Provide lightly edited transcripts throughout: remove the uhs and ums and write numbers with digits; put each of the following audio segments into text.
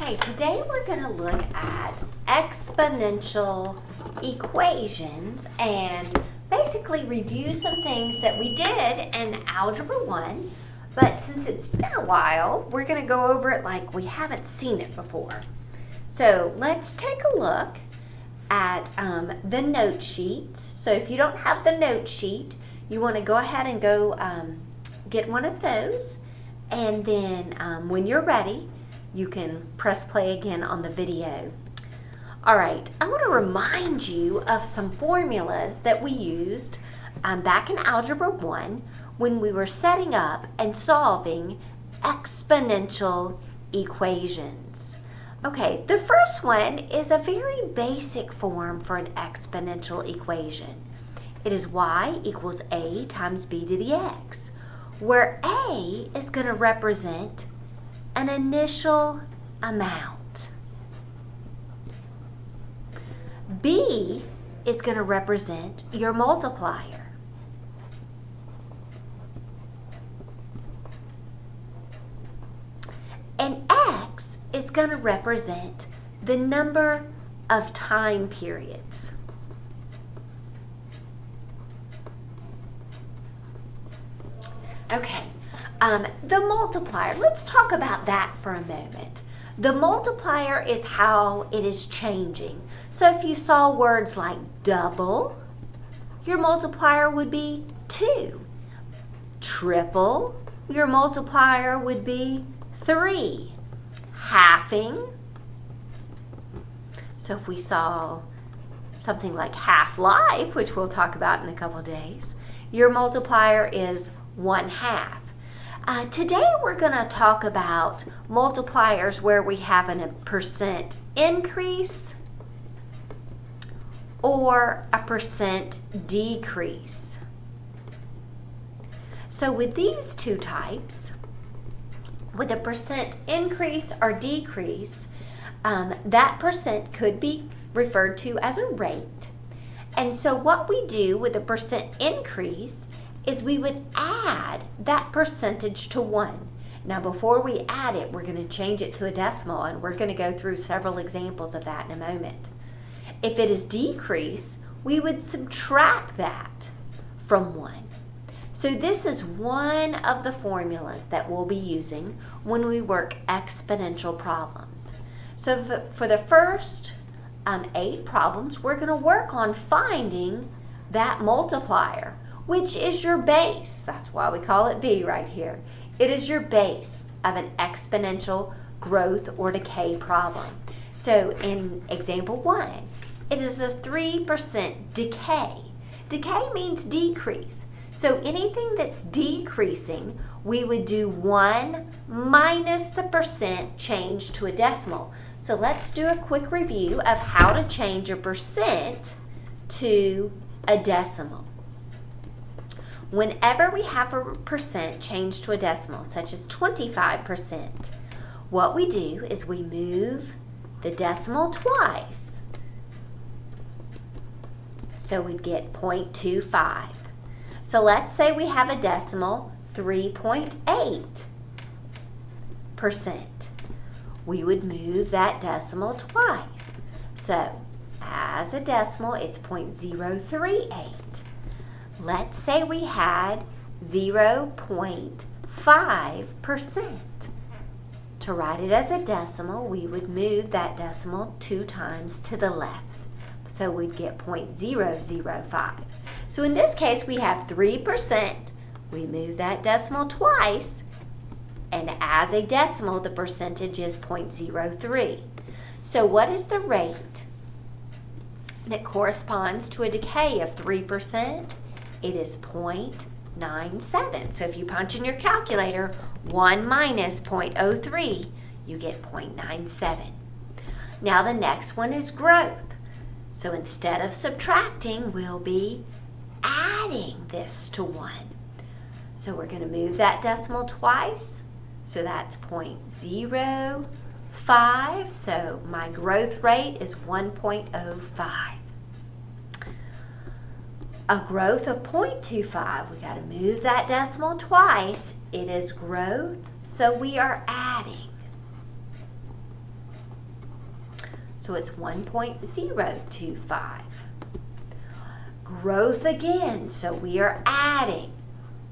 Okay, today we're going to look at exponential equations and basically review some things that we did in Algebra 1, but since it's been a while, we're going to go over it like we haven't seen it before. So let's take a look at the note sheet. So if you don't have the note sheet, you want to go ahead and go get one of those, and then when you're ready, you can press play again on the video. All right, I want to remind you of some formulas that we used back in Algebra 1 when we were setting up and solving exponential equations. Okay, the first one is a very basic form for an exponential equation. It is y equals a times b to the x, where a is going to represent an initial amount. B is going to represent your multiplier. And X is going to represent the number of time periods. Okay. The multiplier, let's talk about that for a moment. The multiplier is how it is changing. So if you saw words like double, your multiplier would be 2. Triple, your multiplier would be 3. Halving, so if we saw something like half-life, which we'll talk about in a couple of days, your multiplier is 1/2. Today we're going to talk about multipliers where we have a percent increase or a percent decrease. So with these two types, with a percent increase or decrease, that percent could be referred to as a rate. And so what we do with a percent increase is we would add that percentage to 1. Now before we add it, we're going to change it to a decimal, and we're going to go through several examples of that in a moment. If it is decrease, we would subtract that from 1. So this is one of the formulas that we'll be using when we work exponential problems. So for the first 8 problems, we're going to work on finding that multiplier, which is your base. That's why we call it B right here. It is your base of an exponential growth or decay problem. So in example 1, it is a 3% decay. Decay means decrease. So anything that's decreasing, we would do 1 minus the percent changed to a decimal. So let's do a quick review of how to change a percent to a decimal. Whenever we have a percent changed to a decimal, such as 25%, what we do is we move the decimal twice. So we'd get 0.25. So let's say we have a decimal 3.8%. We would move that decimal twice. So as a decimal, it's 0.038. Let's say we had 0.5%. To write it as a decimal, we would move that decimal 2 times to the left. So we'd get 0.005. So in this case, we have 3%. We move that decimal twice, and as a decimal, the percentage is 0.03. So what is the rate that corresponds to a decay of 3%? It is 0.97. So if you punch in your calculator 1 minus 0.03, you get 0.97. Now the next one is growth. So instead of subtracting, we'll be adding this to 1. So we're going to move that decimal twice. So that's 0.05. So my growth rate is 1.05. A growth of 0.25, we got to move that decimal twice. It is growth, so we are adding. so it's 1.025. Growth again, so we are adding.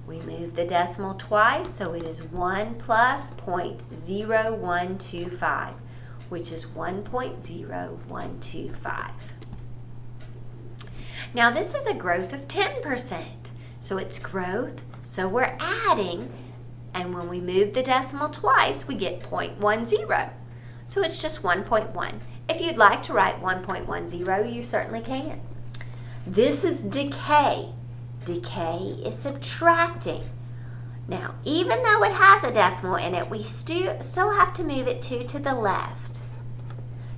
We move the decimal twice, so it is 1 plus 0.0125, which is 1.0125. Now this is a growth of 10%, so it's growth, so we're adding, and when we move the decimal twice, we get 0.10. So it's just 1.1. If you'd like to write 1.10, you certainly can. This is decay. Decay is subtracting. Now, even though it has a decimal in it, we still have to move it 2 to the left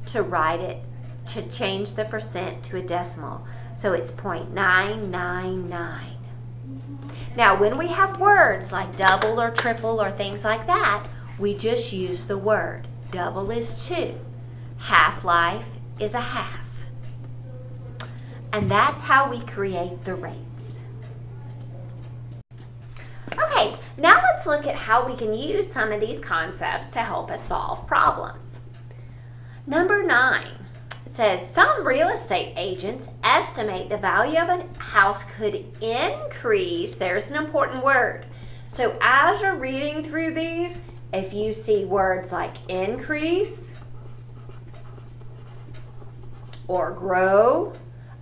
to write it, to change the percent to a decimal. So it's 0.999. Now, when we have words like double or triple or things like that, we just use the word. Double is 2. Half-life is a half. And that's how we create the rates. Okay, now let's look at how we can use some of these concepts to help us solve problems. Number 9 says some real estate agents estimate the value of a house could increase. There's an important word. So as you're reading through these, if you see words like increase or grow,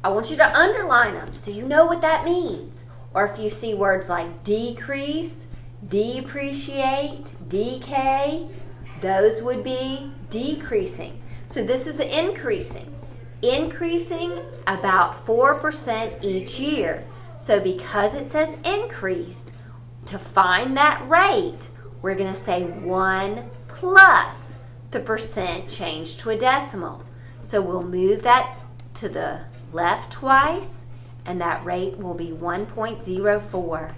I want you to underline them so you know what that means. Or if you see words like decrease, depreciate, decay, those would be decreasing. So this is increasing. Increasing about 4% each year. So because it says increase, to find that rate, we're going to say 1 plus the percent changed to a decimal. So we'll move that to the left twice, and that rate will be 1.04.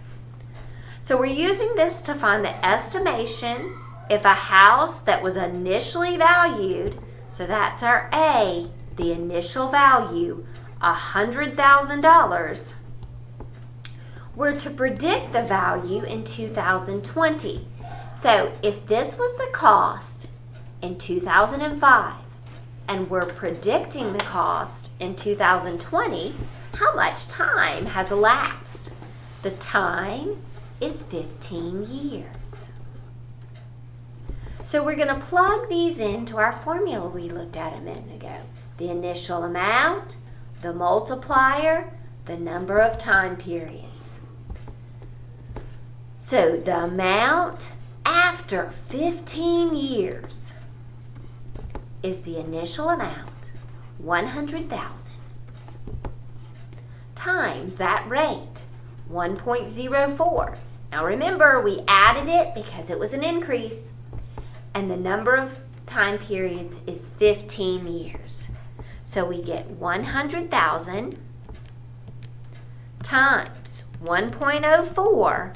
So we're using this to find the estimation if a house that was initially valued, so that's our A, the initial value, $100,000, were to predict the value in 2020. So if this was the cost in 2005, and we're predicting the cost in 2020, how much time has elapsed? The time is 15 years. So we're going to plug these into our formula we looked at a minute ago. The initial amount, the multiplier, the number of time periods. So the amount after 15 years is the initial amount, 100,000, times that rate, 1.04. Now remember, we added it because it was an increase, and the number of time periods is 15 years. So we get 100,000 times 1.04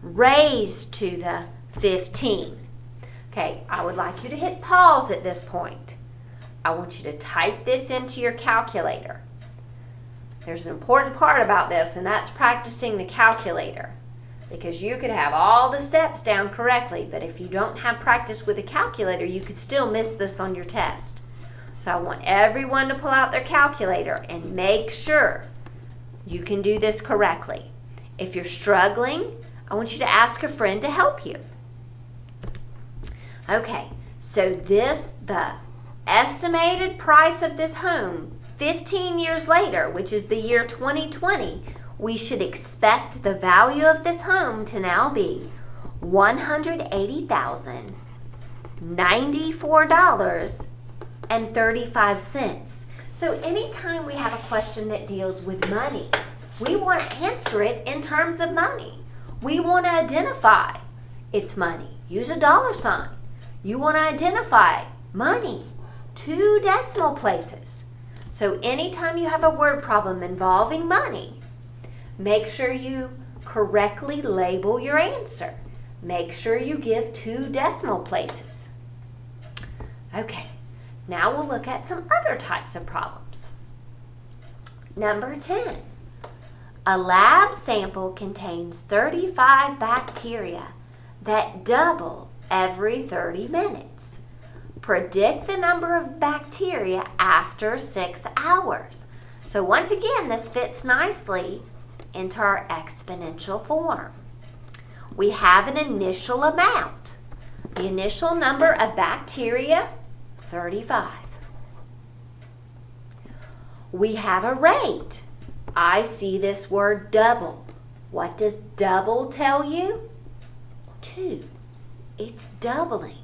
raised to the 15. Okay, I would like you to hit pause at this point. I want you to type this into your calculator. There's an important part about this, and that's practicing the calculator. Because you could have all the steps down correctly, but if you don't have practice with a calculator, you could still miss this on your test. So I want everyone to pull out their calculator and make sure you can do this correctly. If you're struggling, I want you to ask a friend to help you. Okay, so the estimated price of this home 15 years later, which is the year 2020, we should expect the value of this home to now be $180,094.35. So anytime we have a question that deals with money, we want to answer it in terms of money. We want to identify it's money. Use a dollar sign. You want to identify money, 2 decimal places. So anytime you have a word problem involving money, make sure you correctly label your answer. Make sure you give 2 decimal places. Okay, now we'll look at some other types of problems. Number 10. A lab sample contains 35 bacteria that double every 30 minutes. Predict the number of bacteria after 6 hours. So once again, this fits nicely into our exponential form. We have an initial amount. The initial number of bacteria, 35. We have a rate. I see this word double. What does double tell you? 2. It's doubling.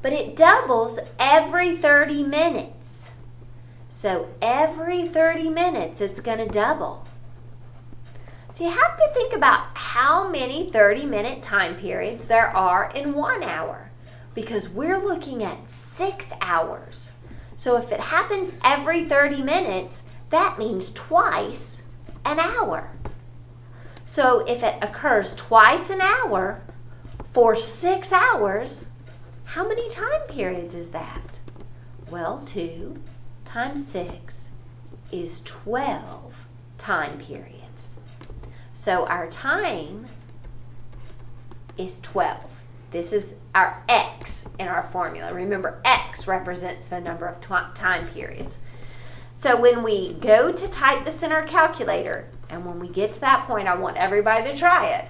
But it doubles every 30 minutes. So every 30 minutes it's going to double. So you have to think about how many 30-minute time periods there are in 1 hour, because we're looking at 6 hours. So if it happens every 30 minutes, that means twice an hour. So if it occurs twice an hour for 6 hours, how many time periods is that? Well, 2 times 6 is 12 time periods. So our time is 12. This is our x in our formula. Remember, x represents the number of time periods. So when we go to type this in our calculator, and when we get to that point, I want everybody to try it.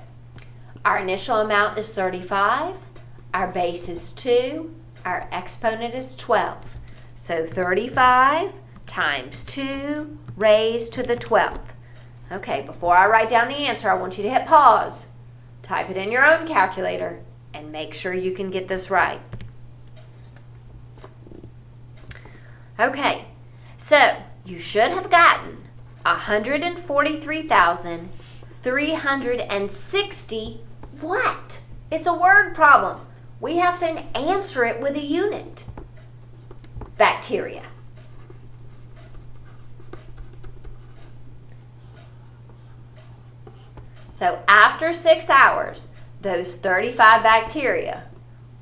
Our initial amount is 35. Our base is 2. Our exponent is 12. So 35 times 2 raised to the 12th. Okay, before I write down the answer, I want you to hit pause. Type it in your own calculator and make sure you can get this right. Okay, so you should have gotten 143,360 what? It's a word problem. We have to answer it with a unit. Bacteria. So after 6 hours, those 35 bacteria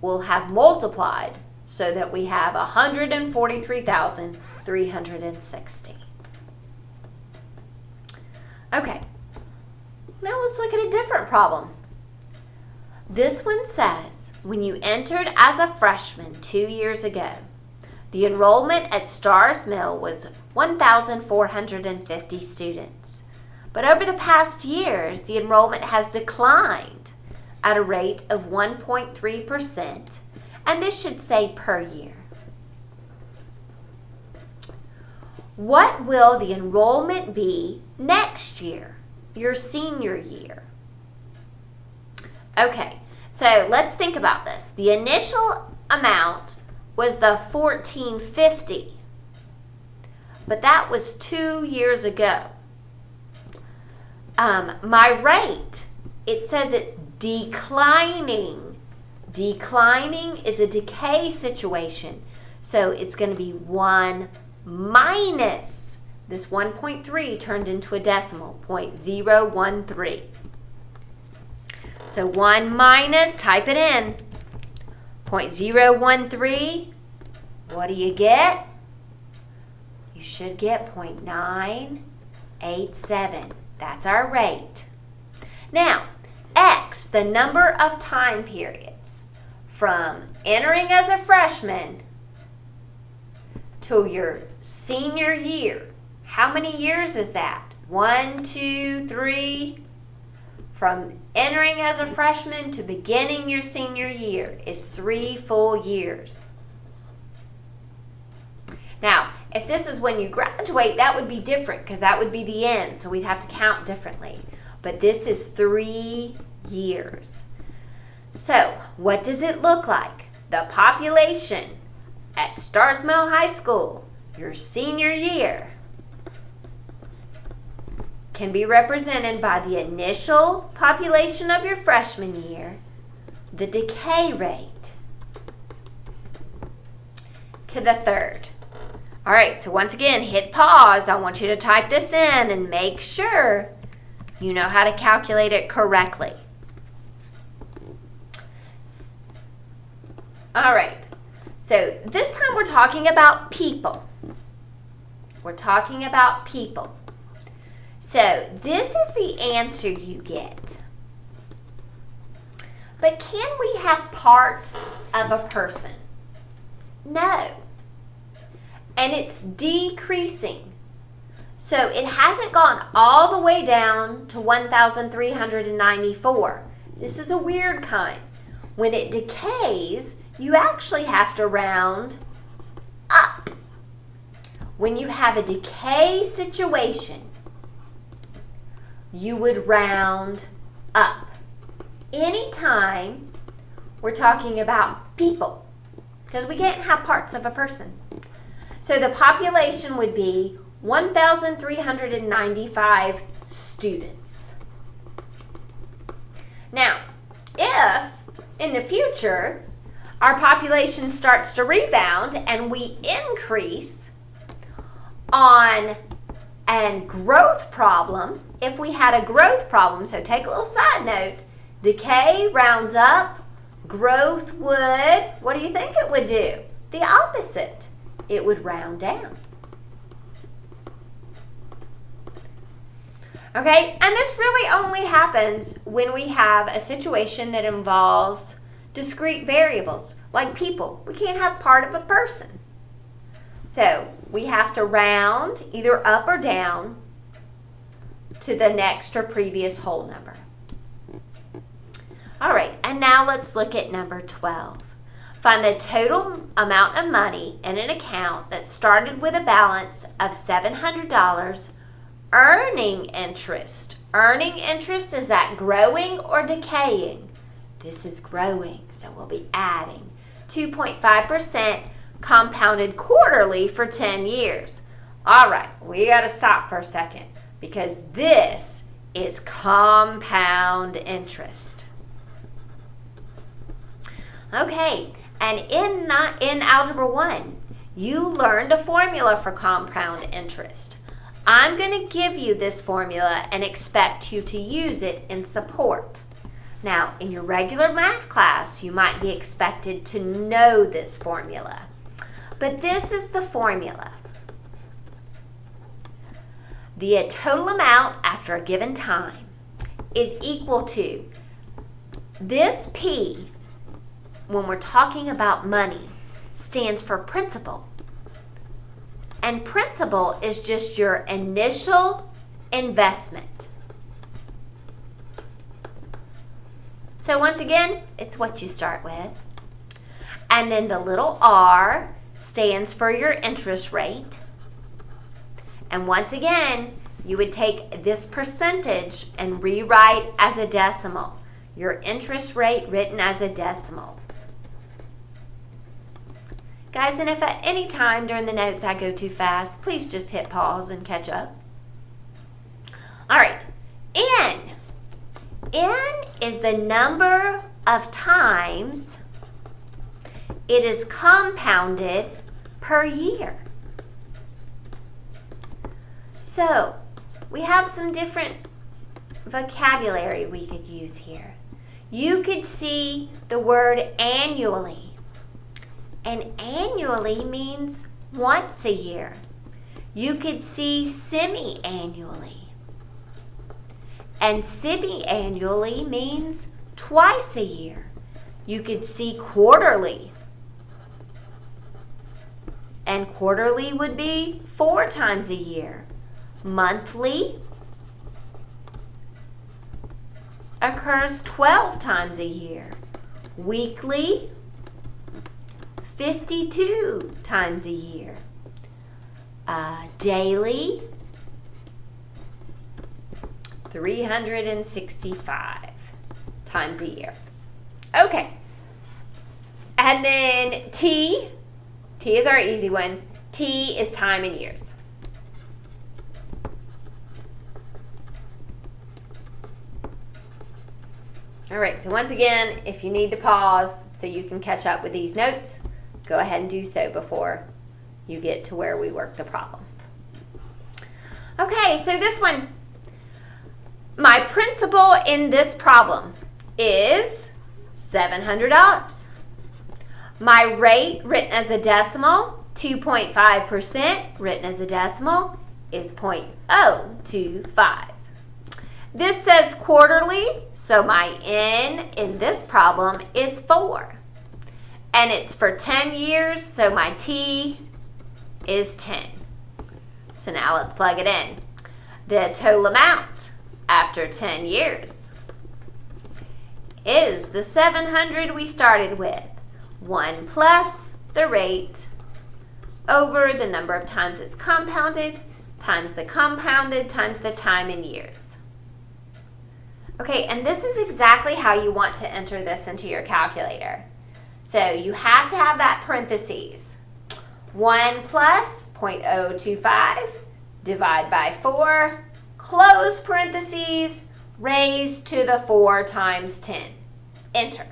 will have multiplied so that we have 143,360. Okay, now let's look at a different problem. This one says, when you entered as a freshman 2 years ago, the enrollment at Starr's Mill was 1,450 students. But over the past years, the enrollment has declined at a rate of 1.3%, and this should say per year. What will the enrollment be next year, your senior year? Okay, so let's think about this. The initial amount was the 1,450, but that was 2 years ago. My rate, it says it's declining. Declining is a decay situation, so it's going to be 1 minus. This 1.3 turned into a decimal, 0.013. So 1 minus, type it in, 0.013. What do you get? You should get 0.987. That's our rate. Now, X, the number of time periods from entering as a freshman to your senior year. How many years is that? 1, 2, 3. From entering as a freshman to beginning your senior year is 3 full years. Now, if this is when you graduate, that would be different because that would be the end, so we'd have to count differently. But this is 3 years. So, what does it look like? The population at Starr's Mill High School, your senior year, can be represented by the initial population of your freshman year, the decay rate, to the third. All right, so once again, hit pause. I want you to type this in and make sure you know how to calculate it correctly. All right, so this time we're talking about people. We're talking about people. So this is the answer you get. But can we have part of a person? No. And it's decreasing. So it hasn't gone all the way down to 1,394. This is a weird kind. When it decays, you actually have to round up. When you have a decay situation, you would round up. Anytime we're talking about people, because we can't have parts of a person. So the population would be 1,395 students. Now, if in the future our population starts to rebound and we increase on a growth problem, if we had a growth problem, so take a little side note, decay rounds up, growth would, what do you think it would do? The opposite. It would round down. Okay, and this really only happens when we have a situation that involves discrete variables, like people. We can't have part of a person. So we have to round either up or down to the next or previous whole number. All right, and now let's look at number 12. Find the total amount of money in an account that started with a balance of $700 earning interest. Earning interest, is that growing or decaying? This is growing, so we'll be adding 2.5% compounded quarterly for 10 years. All right, we got to stop for a second because this is compound interest. Okay, and in Algebra 1, you learned a formula for compound interest. I'm going to give you this formula and expect you to use it in support. Now, in your regular math class, you might be expected to know this formula. But this is the formula. The total amount after a given time is equal to this P, when we're talking about money, stands for principal. And principal is just your initial investment. So once again, it's what you start with. And then the little r stands for your interest rate. And once again, you would take this percentage and rewrite as a decimal. Your interest rate written as a decimal. Guys, and if at any time during the notes I go too fast, please just hit pause and catch up. All right, N. N is the number of times it is compounded per year. So, we have some different vocabulary we could use here. You could see the word annually. And annually means once a year. You could see semi-annually. And semi-annually means twice a year. You could see quarterly. And quarterly would be 4 times a year. Monthly occurs 12 times a year. Weekly, 52 times a year. Daily, 365 times a year. Okay. And then T. T is our easy one. T is time in years. All right, so once again, if you need to pause so you can catch up with these notes, go ahead and do so before you get to where we work the problem. Okay, so this one, my principal in this problem is $700. My rate written as a decimal, 2.5% written as a decimal, is 0.025. This says quarterly, so my N in this problem is 4. And it's for 10 years, so my T is 10. So now let's plug it in. The total amount after 10 years is the 700 we started with. 1 plus the rate over the number of times it's compounded times the compounded times the time in years. Okay, and this is exactly how you want to enter this into your calculator. So you have to have that parentheses. 1 plus 0.025, divide by 4, close parentheses, raised to the 4 times 10. Enter.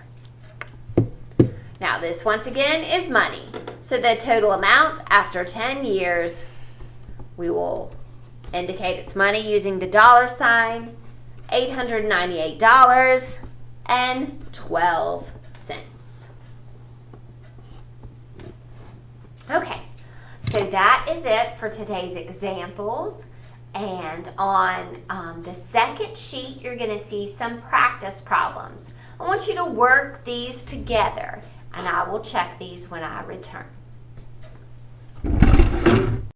Now this once again is money. So the total amount after 10 years, we will indicate it's money using the dollar sign, $898.12. Okay, so that is it for today's examples. And on the second sheet, you're going to see some practice problems. I want you to work these together, and I will check these when I return.